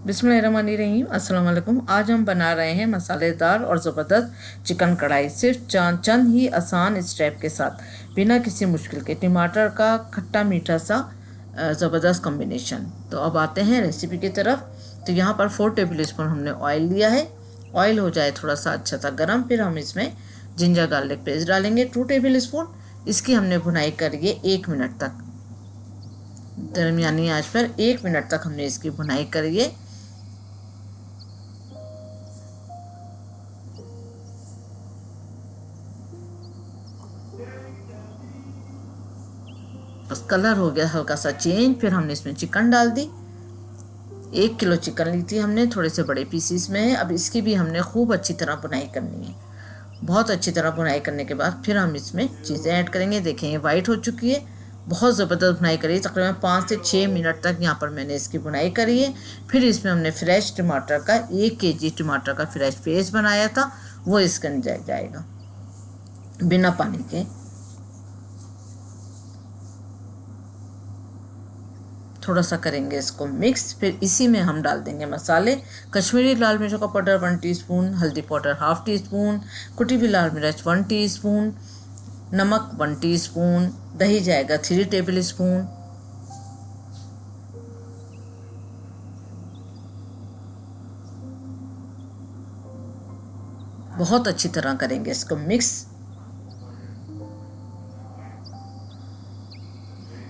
बिस्मिल्लाहिर्रहमानिर्रहीम। अस्सलाम वालेकुम। आज हम बना रहे हैं मसालेदार और ज़बरदस्त चिकन कढ़ाई, सिर्फ चंद ही आसान स्टेप के साथ, बिना किसी मुश्किल के। टमाटर का खट्टा मीठा सा ज़बरदस्त कॉम्बिनेशन। तो अब आते हैं रेसिपी की तरफ। तो यहाँ पर 4 टेबल स्पून हमने ऑयल लिया है। ऑयल हो जाए थोड़ा सा अच्छा सा गर्म, फिर हम इसमें जिंजर गार्लिक पेस्ट डालेंगे 2 टेबल स्पून। इसकी हमने भुनाई करिए 1 मिनट तक, दरमियानी आंच पर 1 मिनट तक हमने इसकी भुनाई करिए। बस कलर हो गया हल्का सा चेंज, फिर हमने इसमें चिकन डाल दी। 1 किलो चिकन ली थी हमने, थोड़े से बड़े पीसीस में है। अब इसकी भी हमने खूब अच्छी तरह बुनाई करनी है। बहुत अच्छी तरह बुनाई करने के बाद फिर हम इसमें चीज़ें ऐड करेंगे। देखें ये वाइट हो चुकी है। बहुत ज़बरदस्त बुनाई करी, तकरीबन 5 से 6 मिनट तक यहाँ पर मैंने इसकी बुनाई करी है। फिर इसमें हमने फ्रेश टमाटर का 1 केजी टमाटर का फ्रेश पेस्ट बनाया था, वो इसके अंदर जाएगा बिना पानी के। थोड़ा सा करेंगे इसको मिक्स। फिर इसी में हम डाल देंगे मसाले। कश्मीरी लाल मिर्चों का पाउडर 1 टीस्पून, हल्दी पाउडर 1/2 टीस्पून, कुटी हुई लाल मिर्च 1 टीस्पून, नमक 1 टीस्पून, दही जाएगा 3 टेबल स्पून। बहुत अच्छी तरह करेंगे इसको मिक्स।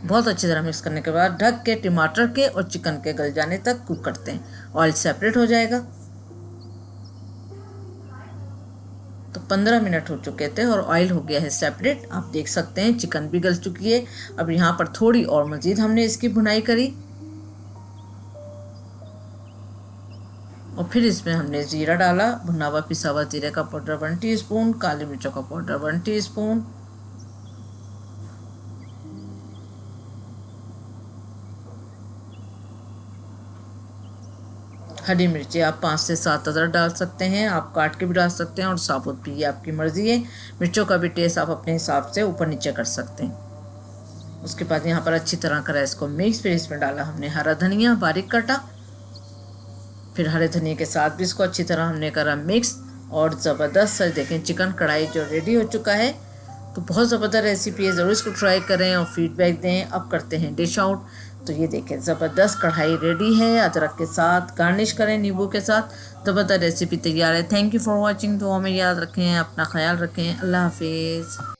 बहुत अच्छी तरह मिक्स करने के बाद ढक के टमाटर के और चिकन के गल जाने तक कुक करते हैं। ऑयल सेपरेट हो जाएगा। तो 15 मिनट हो चुके थे और ऑयल हो गया है सेपरेट। आप देख सकते हैं चिकन भी गल चुकी है। अब यहाँ पर थोड़ी और मज़ीद हमने इसकी भुनाई करी और फिर इसमें हमने ज़ीरा डाला, भुना हुआ पिसा हुआ ज़ीरे का पाउडर 1 टीस्पून, काली मिर्चों का पाउडर 1 टीस्पून, हरी मिर्ची आप 5 से 7 अदरक डाल सकते हैं, आप काट के भी डाल सकते हैं और साबुत भी, ये आपकी मर्ज़ी है। मिर्चों का भी टेस्ट आप अपने हिसाब से ऊपर नीचे कर सकते हैं। उसके बाद यहाँ पर अच्छी तरह करा इसको मिक्स। फिर इसमें डाला हमने हरा धनिया बारीक कटा। फिर हरे धनिया के साथ भी इसको अच्छी तरह हमने करा मिक्स और ज़बरदस्त से देखें चिकन कढ़ाई जो रेडी हो चुका है। तो बहुत ज़बरदस्त रेसिपी है, ज़रूर इसको ट्राई करें और फीडबैक दें। अब करते हैं डिश आउट। तो ये देखें ज़बरदस्त कढ़ाई रेडी है, अदरक के साथ गार्निश करें नींबू के साथ। ज़बरदस्त रेसिपी तैयार है। Thank you for watching. तो हमें याद रखें, अपना ख्याल रखें। अल्लाह हाफिज़।